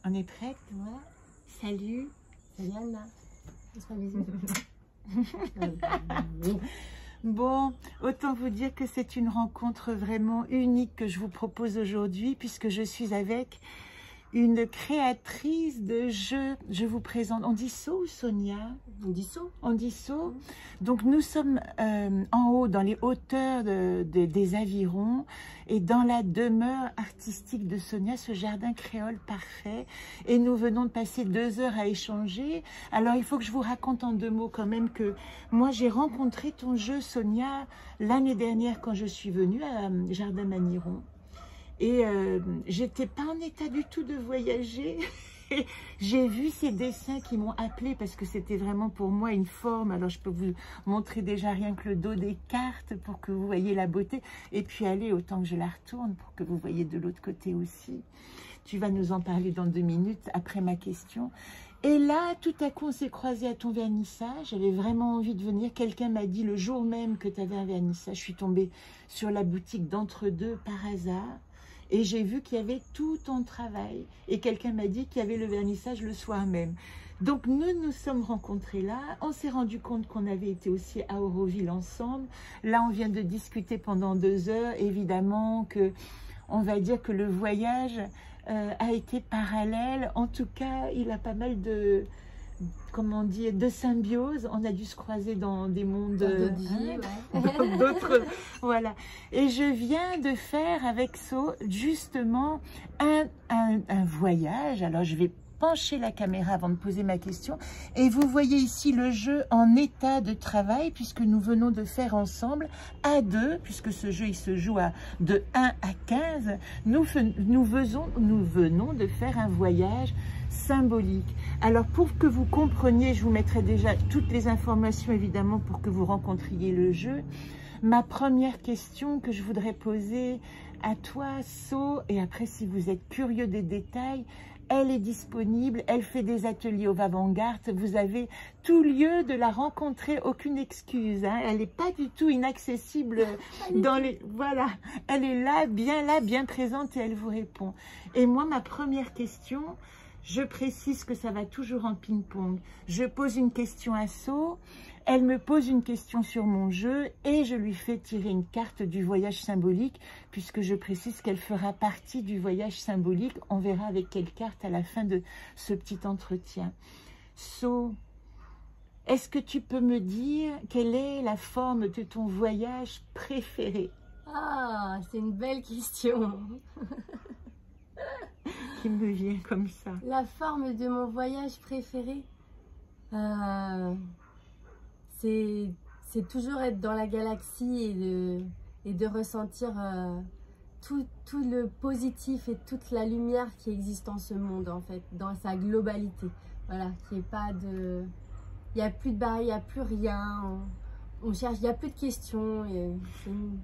On est prête? Ouais. Salut. Salut Anna. On se fait un bisou. Bon, autant vous dire que c'est une rencontre vraiment unique que je vous propose aujourd'hui puisque je suis avec une créatrice de jeux. Je vous présente, on dit So ou Sonia? On dit So. On dit So. Donc nous sommes en haut, dans les hauteurs des Avirons et dans la demeure artistique de Sonia, ce jardin créole parfait. Et nous venons de passer 2 heures à échanger. Alors il faut que je vous raconte en 2 mots quand même que moi j'ai rencontré ton jeu Sonia l'année dernière quand je suis venue à Jardin Maniron. Et j'étais pas en état du tout de voyager. J'ai vu ces dessins qui m'ont appelée parce que c'était vraiment pour moi une forme. Alors je peux vous montrer déjà rien que le dos des cartes pour que vous voyez la beauté. Et puis allez, autant que je la retourne pour que vous voyez de l'autre côté aussi. Tu vas nous en parler dans 2 minutes après ma question. Et là, tout à coup, on s'est croisés à ton vernissage. J'avais vraiment envie de venir. Quelqu'un m'a dit le jour même que tu avais un vernissage. Je suis tombée sur la boutique d'Entre-deux par hasard. Et j'ai vu qu'il y avait tout ton travail. Et quelqu'un m'a dit qu'il y avait le vernissage le soir même. Donc nous nous sommes rencontrés là. On s'est rendu compte qu'on avait été aussi à Auroville ensemble. Là, on vient de discuter pendant 2 heures. Évidemment que, on va dire que le voyage a été parallèle. En tout cas, il a pas mal de... comment dire, de symbiose. On a dû se croiser dans des mondes d'autres, voilà. Et je viens de faire avec So justement un voyage. Alors je vais pencher la caméra avant de poser ma question. Et vous voyez ici le jeu en état de travail puisque nous venons de faire ensemble à 2, puisque ce jeu il se joue de 1 à 15. Nous venons de faire un voyage symbolique. Alors pour que vous compreniez, je vous mettrai déjà toutes les informations évidemment pour que vous rencontriez le jeu. Ma première question que je voudrais poser à toi, So, et après si vous êtes curieux des détails, elle est disponible, elle fait des ateliers au Vavangard, vous avez tout lieu de la rencontrer, aucune excuse, hein. Elle n'est pas du tout inaccessible dans les... Voilà, elle est là, bien présente et elle vous répond. Et moi, ma première question, je précise que ça va toujours en ping-pong. Je pose une question à So, elle me pose une question sur mon jeu et je lui fais tirer une carte du voyage symbolique puisque je précise qu'elle fera partie du voyage symbolique. On verra avec quelle carte à la fin de ce petit entretien. So, est-ce que tu peux me dire quelle est la forme de ton voyage préféré? Ah, c'est une belle question. Qui me vient comme ça. La forme de mon voyage préféré, c'est toujours être dans la galaxie et de ressentir tout le positif et toute la lumière qui existe en ce monde, en fait, dans sa globalité. Voilà, qu'il n'y ait pas de... Il n'y a plus de barrière, il n'y a plus rien. On cherche, il n'y a plus de questions.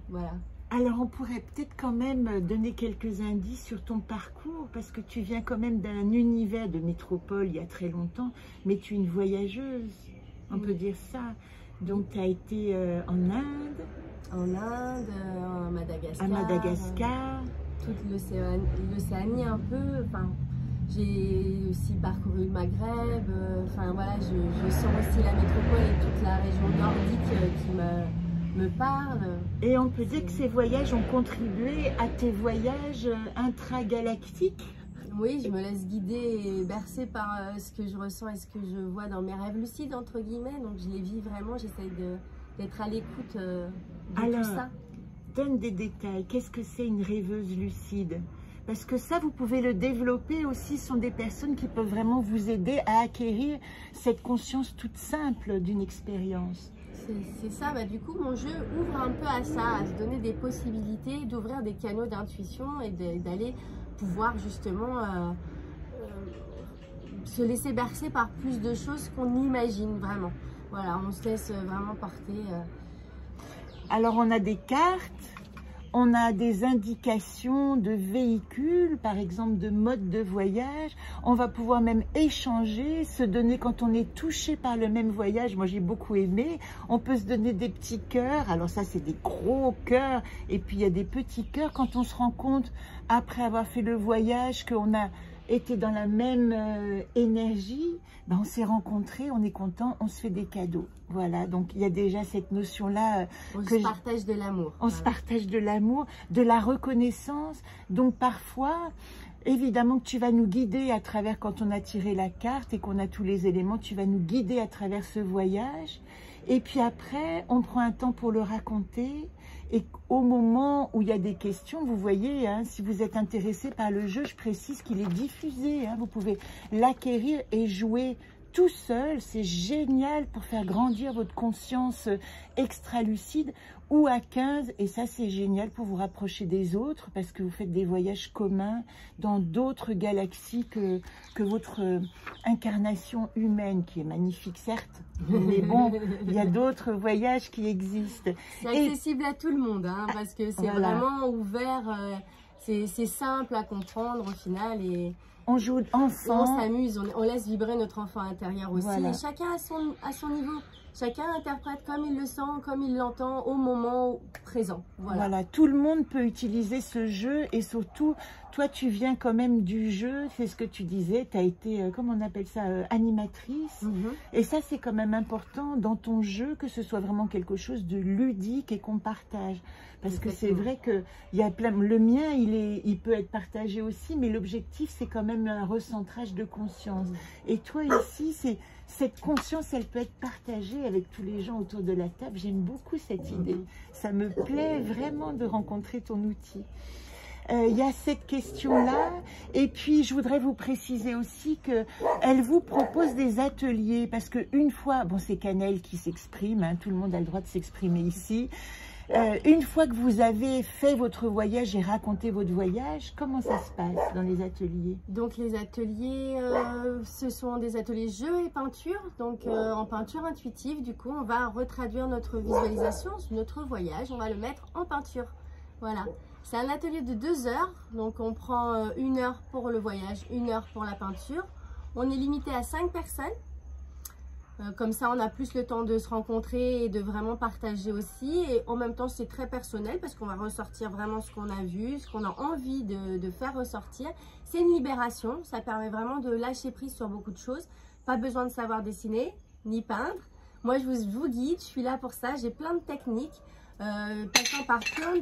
Voilà. Alors, on pourrait peut-être quand même donner quelques indices sur ton parcours, parce que tu viens quand même d'un univers de métropole il y a très longtemps, mais tu es une voyageuse, on peut dire ça. Donc, tu as été en Inde. En Inde, à Madagascar. À Madagascar. Toute l'Océanie un peu. Enfin, j'ai aussi parcouru le Maghreb. Enfin, voilà, je sens aussi la métropole et toute la région nordique qui me parle. Et on peut dire que ces voyages ont contribué à tes voyages intragalactiques? Oui, je me laisse guider et bercer par ce que je ressens et ce que je vois dans mes rêves lucides, entre guillemets. Donc je les vis vraiment, j'essaie d'être à l'écoute de tout ça. Donne des détails. Qu'est-ce que c'est une rêveuse lucide? Parce que ça, vous pouvez le développer aussi. Ce sont des personnes qui peuvent vraiment vous aider à acquérir cette conscience toute simple d'une expérience. C'est ça, bah, du coup mon jeu ouvre un peu à ça, à se donner des possibilités, d'ouvrir des canaux d'intuition et d'aller pouvoir justement se laisser bercer par plus de choses qu'on imagine vraiment. Voilà, on se laisse vraiment porter. Alors on a des cartes, on a des indications de véhicules, par exemple de mode de voyage. On va pouvoir même échanger, se donner quand on est touché par le même voyage. Moi j'ai beaucoup aimé. On peut se donner des petits cœurs. Alors ça c'est des gros cœurs. Et puis il y a des petits cœurs quand on se rend compte après avoir fait le voyage qu'on a et tu es dans la même énergie, ben on s'est rencontrés, on est content, on se fait des cadeaux. Voilà, donc il y a déjà cette notion-là. On se partage de l'amour. On se partage de l'amour, de la reconnaissance. Donc parfois, évidemment que tu vas nous guider à travers, quand on a tiré la carte et qu'on a tous les éléments, tu vas nous guider à travers ce voyage. Et puis après, on prend un temps pour le raconter. Et au moment où il y a des questions, vous voyez, hein, si vous êtes intéressé par le jeu, je précise qu'il est diffusé. Hein, vous pouvez l'acquérir et jouer tout seul. C'est génial pour faire grandir votre conscience extra-lucide, ou à 15. Et ça, c'est génial pour vous rapprocher des autres parce que vous faites des voyages communs dans d'autres galaxies que votre incarnation humaine, qui est magnifique, certes. Mais bon, il y a d'autres voyages qui existent. C'est accessible à tout le monde, hein, parce que c'est vraiment ouvert, c'est simple à comprendre au final. Et on joue ensemble. On s'amuse, on laisse vibrer notre enfant intérieur aussi. Et chacun à son niveau. Chacun interprète comme il le sent, comme il l'entend au moment présent. Voilà, tout le monde peut utiliser ce jeu et surtout, toi tu viens quand même du jeu, c'est ce que tu disais, tu as été, comment on appelle ça, animatrice. Et ça c'est quand même important dans ton jeu que ce soit vraiment quelque chose de ludique et qu'on partage. Parce que c'est vrai que il y a plein, le mien il peut être partagé aussi, mais l'objectif c'est quand même un recentrage de conscience. Et toi ici, cette conscience, elle peut être partagée avec tous les gens autour de la table. J'aime beaucoup cette idée. Ça me plaît vraiment de rencontrer ton outil. Il y a cette question-là. Et puis, je voudrais vous préciser aussi qu'elle vous propose des ateliers. Parce qu'une fois, bon, c'est Canel qui s'exprime, hein, tout le monde a le droit de s'exprimer ici. Une fois que vous avez fait votre voyage et raconté votre voyage, comment ça se passe dans les ateliers? Donc les ateliers, ce sont des ateliers jeux et peinture. Donc en peinture intuitive, du coup, on va retraduire notre visualisation, notre voyage, on va le mettre en peinture. Voilà. C'est un atelier de 2 heures. Donc on prend 1 heure pour le voyage, 1 heure pour la peinture. On est limité à 5 personnes. Comme ça, on a plus le temps de se rencontrer et de vraiment partager aussi. Et en même temps, c'est très personnel parce qu'on va ressortir vraiment ce qu'on a vu, ce qu'on a envie de faire ressortir. C'est une libération. Ça permet vraiment de lâcher prise sur beaucoup de choses. Pas besoin de savoir dessiner ni peindre. Moi, je vous guide. Je suis là pour ça. J'ai plein de techniques, passant par plein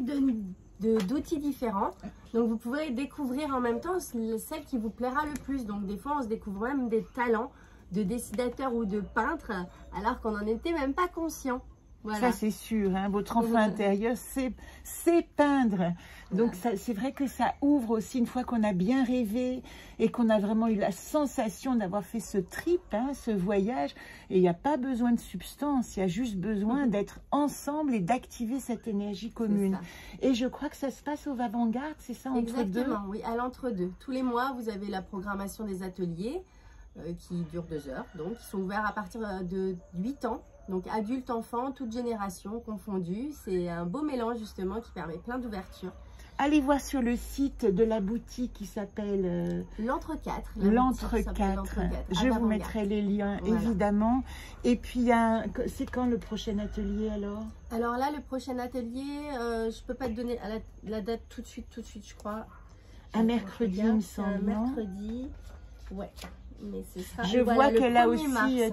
d'outils différents. Donc, vous pourrez découvrir en même temps celle qui vous plaira le plus. Donc, des fois, on se découvre même des talents de dessinateur ou de peintre, alors qu'on n'en était même pas conscient. Voilà. Ça, c'est sûr, hein, votre enfant intérieur, c'est peindre. Donc, c'est vrai que ça ouvre aussi, une fois qu'on a bien rêvé et qu'on a vraiment eu la sensation d'avoir fait ce trip, hein, ce voyage. Et il n'y a pas besoin de substance, il y a juste besoin d'être ensemble et d'activer cette énergie commune. Et je crois que ça se passe au Avant-Garde, c'est ça, entre deux? Exactement, oui, à l'entre-deux. Tous les mois, vous avez la programmation des ateliers qui durent 2 heures. Donc, ils sont ouverts à partir de 8 ans. Donc, adultes, enfants, toutes générations confondues. C'est un beau mélange, justement, qui permet plein d'ouverture. Allez voir sur le site de la boutique qui s'appelle L'Entre-quatre. L'Entre-quatre. Je vous mettrai les liens, évidemment. Et puis, c'est quand le prochain atelier alors? Alors là, le prochain atelier, je ne peux pas te donner la date tout de suite, je crois. Un mercredi, il me semble. Un mercredi, ouais. Mais ça, je vois que là aussi,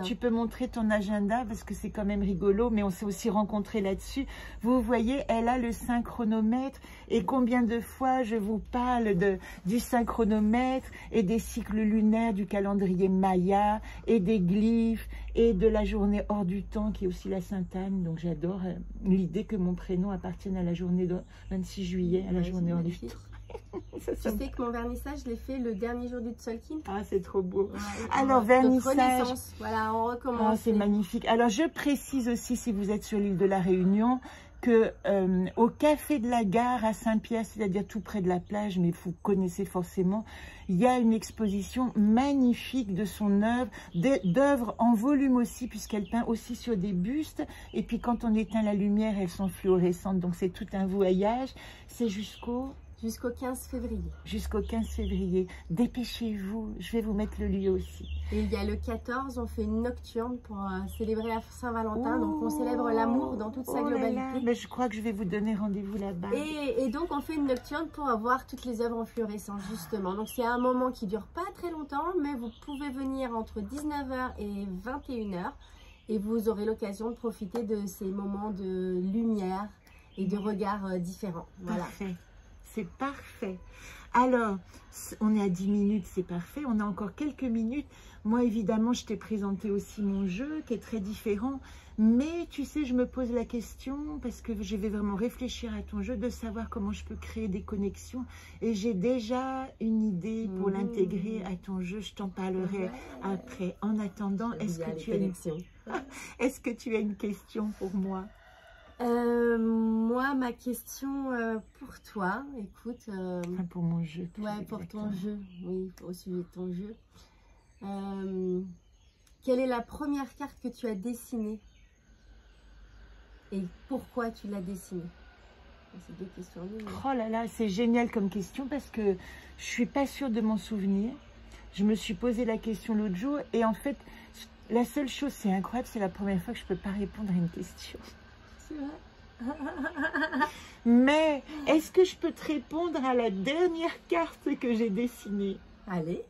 tu peux montrer ton agenda parce que c'est quand même rigolo, mais on s'est aussi rencontrés là-dessus. Vous voyez, elle a le synchronomètre et combien de fois je vous parle du synchronomètre et des cycles lunaires du calendrier Maya et des glyphes et de la journée hors du temps qui est aussi la Sainte-Anne. Donc j'adore l'idée que mon prénom appartienne à la journée de 26 juillet, à la journée hors du temps. Tu sais que mon vernissage, je l'ai fait le dernier jour du Tzolk'in. Ah, c'est trop beau. Alors, vernissage. Voilà, on recommence. Oh, c'est magnifique. Alors, je précise aussi, si vous êtes sur l'île de la Réunion, que au Café de la Gare à Saint-Pierre, c'est-à-dire tout près de la plage, mais vous connaissez forcément, il y a une exposition magnifique de son œuvre, d'œuvres en volume aussi, puisqu'elle peint aussi sur des bustes. Et puis, quand on éteint la lumière, elles sont fluorescentes. Donc, c'est tout un voyage. C'est jusqu'au 15 février. Jusqu'au 15 février. Dépêchez-vous, je vais vous mettre le lieu aussi. Et il y a le 14, on fait une nocturne pour célébrer la Saint-Valentin. Donc on célèbre l'amour dans toute sa globalité. Mais je crois que je vais vous donner rendez-vous là-bas. Et donc on fait une nocturne pour avoir toutes les œuvres en fluorescence justement. Donc c'est un moment qui dure pas très longtemps, mais vous pouvez venir entre 19h et 21h et vous aurez l'occasion de profiter de ces moments de lumière et de regards différents. Voilà. Parfait, c'est parfait. Alors, on est à 10 minutes, c'est parfait. On a encore quelques minutes. Moi, évidemment, je t'ai présenté aussi mon jeu qui est très différent. Mais tu sais, je me pose la question, parce que je vais vraiment réfléchir à ton jeu, de savoir comment je peux créer des connexions. Et j'ai déjà une idée pour l'intégrer à ton jeu. Je t'en parlerai après. En attendant, est-ce que tu as une question pour moi? Moi, ma question pour toi, écoute... Enfin, pour mon jeu. Ouais, pour ton jeu, oui, au sujet de ton jeu. Quelle est la première carte que tu as dessinée? Et pourquoi tu l'as dessinée? C'est deux questions. Oh là là, c'est génial comme question parce que je suis pas sûre de m'en souvenir. Je me suis posé la question l'autre jour et en fait, la seule chose, c'est incroyable, c'est la première fois que je peux pas répondre à une question. C'est vrai. Mais est-ce que je peux te répondre à la dernière carte que j'ai dessinée? Allez.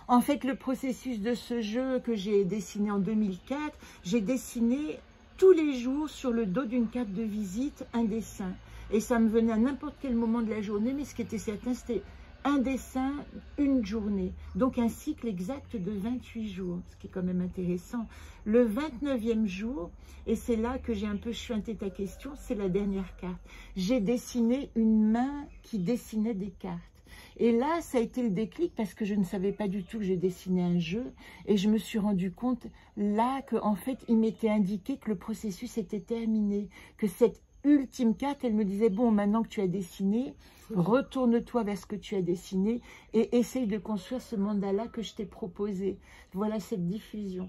En fait, le processus de ce jeu que j'ai dessiné en 2004, j'ai dessiné tous les jours sur le dos d'une carte de visite un dessin. Et ça me venait à n'importe quel moment de la journée, mais ce qui était certain, c'était un dessin, une journée. Donc un cycle exact de 28 jours, ce qui est quand même intéressant. Le 29e jour, et c'est là que j'ai un peu chuinté ta question, c'est la dernière carte. J'ai dessiné une main qui dessinait des cartes. Et là, ça a été le déclic parce que je ne savais pas du tout que j'ai dessiné un jeu. Et je me suis rendu compte là qu'en fait, il m'était indiqué que le processus était terminé. Que cette ultime carte, elle me disait, bon, maintenant que tu as dessiné, retourne-toi vers ce que tu as dessiné et essaye de construire ce mandala que je t'ai proposé. Voilà cette diffusion.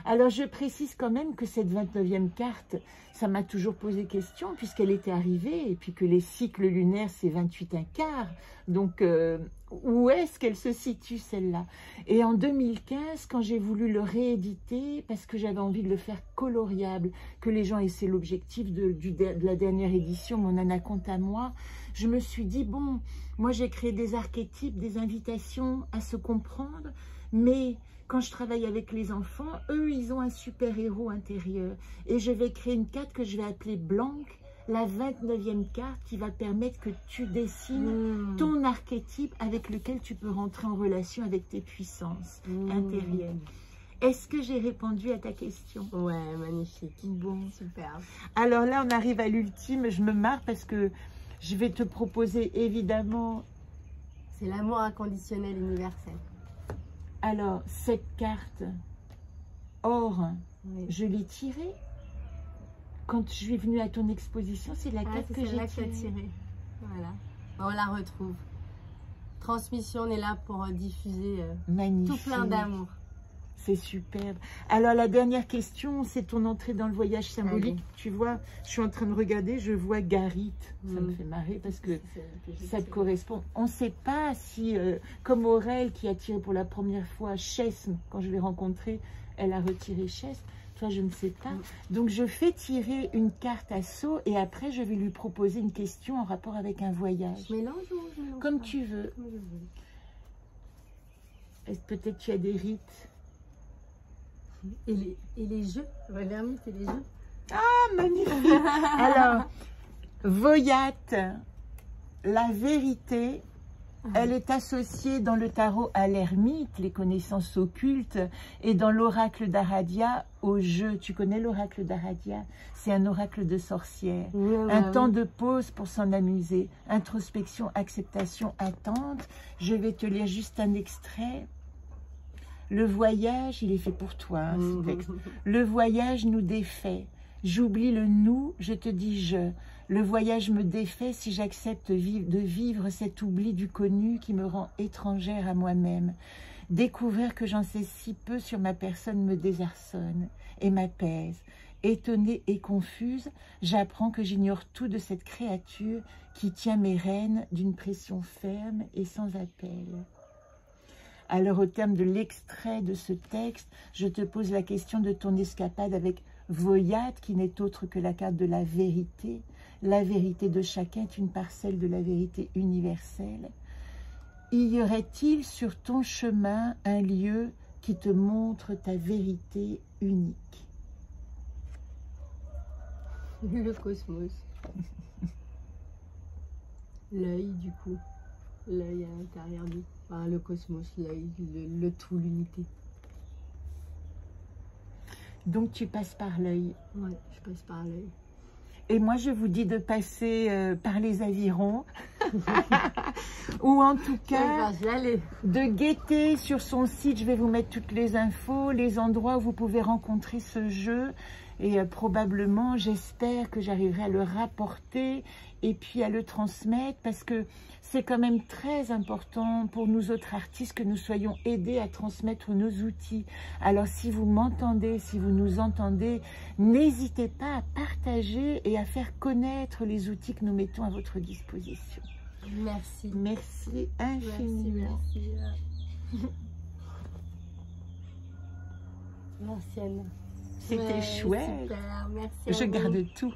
Alors, je précise quand même que cette 29e carte, ça m'a toujours posé question puisqu'elle était arrivée et puis que les cycles lunaires, c'est 28 un quart. Donc, où est-ce qu'elle se situe, celle-là? Et en 2015, quand j'ai voulu le rééditer, parce que j'avais envie de le faire coloriable, que les gens, et c'est l'objectif de la dernière édition, mon anaconte à moi, je me suis dit, bon, moi j'ai créé des archétypes, des invitations à se comprendre, mais quand je travaille avec les enfants, eux, ils ont un super-héros intérieur. Et je vais créer une carte que je vais appeler Blanc, la 29e carte qui va permettre que tu dessines ton archétype avec lequel tu peux rentrer en relation avec tes puissances intérieures. Est-ce que j'ai répondu à ta question? Ouais, magnifique. Bon, super. Alors là, on arrive à l'ultime. Je me marre parce que je vais te proposer évidemment... C'est l'amour inconditionnel universel. Alors, cette carte, or, oui. Je l'ai tirée. Quand je suis venue à ton exposition, c'est la carte que j'ai tirée. Voilà. On la retrouve. Transmission, on est là pour diffuser tout plein d'amour. C'est superbe. Alors, la dernière question, c'est ton entrée dans le voyage symbolique. Allez. Tu vois, je suis en train de regarder, je vois Garit. Ça me fait marrer parce que ça te correspond. On ne sait pas si, comme Aurel qui a tiré pour la première fois Chesme, quand je l'ai rencontrée, elle a retiré Chesme. Toi, je ne sais pas. Donc, je fais tirer une carte à saut et après, je vais lui proposer une question en rapport avec un voyage. Je mélange ou je mélange comme pas. Tu veux. Peut-être tu as des rites. Et les jeux, l'ermite et les jeux. Ah, magnifique. Alors, Voyat, la vérité, elle est associée dans le tarot à l'ermite, les connaissances occultes, et dans l'oracle d'Aradia, au jeu. Tu connais l'oracle d'Aradia? C'est un oracle de sorcière. Un temps de pause pour s'en amuser. Introspection, acceptation, attente. Je vais te lire juste un extrait. Le voyage, il est fait pour toi, hein, ce texte. Le voyage nous défait. J'oublie le nous, je te dis je. Le voyage me défait si j'accepte de vivre cet oubli du connu qui me rend étrangère à moi-même. Découvrir que j'en sais si peu sur ma personne me désarçonne et m'apaise. Étonnée et confuse, j'apprends que j'ignore tout de cette créature qui tient mes rênes d'une pression ferme et sans appel. Alors, au terme de l'extrait de ce texte, je te pose la question de ton escapade avec Voyat, qui n'est autre que la carte de la vérité. La vérité de chacun est une parcelle de la vérité universelle. y aurait-il sur ton chemin un lieu qui te montre ta vérité unique? Le cosmos. L'œil, du coup. L'œil à l'intérieur du... Enfin, le cosmos, l'œil, le tout, l'unité. Donc tu passes par l'œil. Ouais, je passe par l'œil. Et moi, je vous dis de passer par les avirons. Ou en tout cas, de guetter sur son site. Je vais vous mettre toutes les infos, les endroits où vous pouvez rencontrer ce jeu. Et probablement, j'espère que j'arriverai à le rapporter et puis à le transmettre, parce que c'est quand même très important pour nous autres artistes que nous soyons aidés à transmettre nos outils. Alors si vous m'entendez, si vous nous entendez, n'hésitez pas à partager et à faire connaître les outils que nous mettons à votre disposition. Merci. Merci infiniment. Merci. Merci Anna. C'était chouette. Super, merci. Je garde tout.